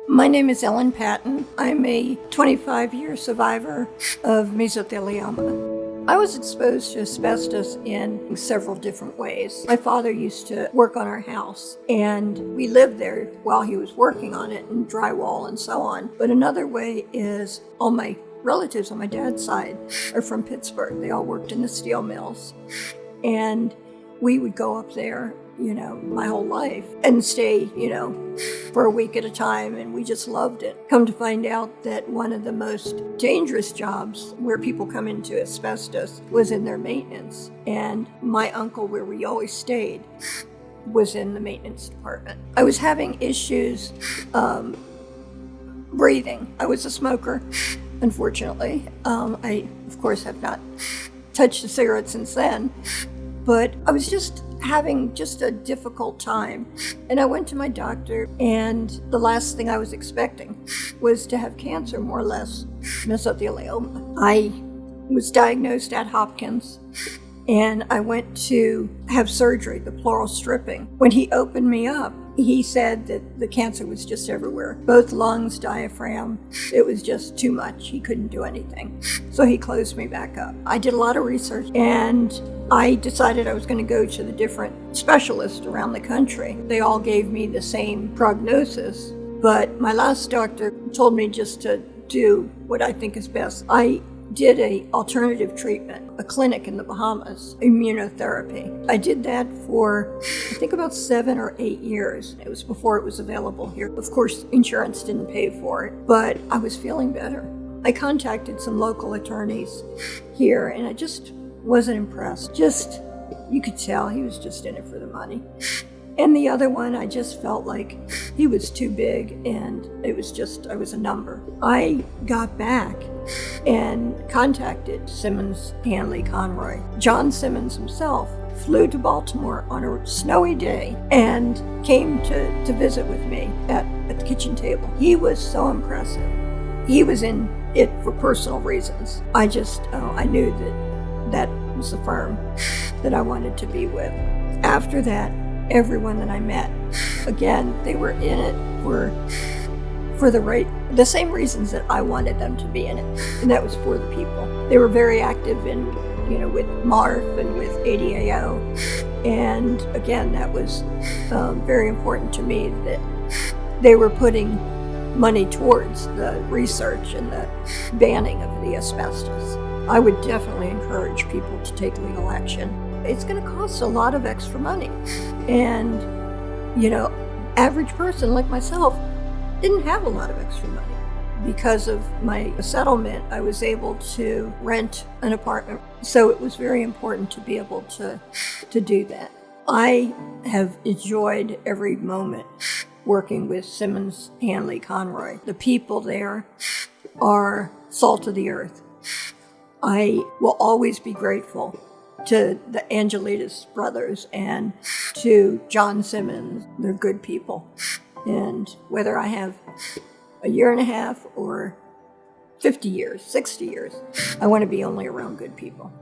My name is Ellen Patton. I'm a 25-year survivor of mesothelioma. I was exposed to asbestos in several different ways. My father used to work on our house, and we lived there while he was working on it, and drywall and so on. But another way is all my relatives on my dad's side are from Pittsburgh. They all worked in the steel mills. And we would go up there, my whole life and stay, for a week at a time, and we just loved it. Come to find out that one of the most dangerous jobs where people come into asbestos was in their maintenance. And my uncle, where we always stayed, was in the maintenance department. I was having issues breathing. I was a smoker, unfortunately. I, of course, have not touched a cigarette since then, but I was just having a difficult time. And I went to my doctor, and the last thing I was expecting was to have cancer, more or less, mesothelioma. I was diagnosed at Hopkins, and I went to have surgery, the pleural stripping. When he opened me up, he said that the cancer was just everywhere. Both lungs, diaphragm, it was just too much. He couldn't do anything. So he closed me back up. I did a lot of research, and I decided I was going to go to the different specialists around the country. They all gave me the same prognosis, but my last doctor told me just to do what I think is best. I did an alternative treatment, a clinic in the Bahamas, immunotherapy. I did that for, I think, about 7 or 8 years. It was before it was available here. Of course, insurance didn't pay for it, but I was feeling better. I contacted some local attorneys here, and I just wasn't impressed. You could tell he was just in it for the money. And the other one, I just felt like he was too big, and I was a number. I got back and contacted Simmons, Hanley, Conroy. John Simmons himself flew to Baltimore on a snowy day and came to visit with me at the kitchen table. He was so impressive. He was in it for personal reasons. I knew that was the firm that I wanted to be with. After that, everyone that I met, again, they were in it for the same reasons that I wanted them to be in it, and that was for the people. They were very active with MARF and with ADAO, and again, that was very important to me that they were putting money towards the research and the banning of the asbestos. I would definitely encourage people to take legal action. It's going to cost a lot of extra money. And, average person like myself didn't have a lot of extra money. Because of my settlement, I was able to rent an apartment. So it was very important to be able to do that. I have enjoyed every moment working with Simmons, Hanley, Conroy. The people there are salt of the earth. I will always be grateful to the Angelides brothers and to John Simmons. They're good people. And whether I have a year and a half or 50 years, 60 years, I want to be only around good people.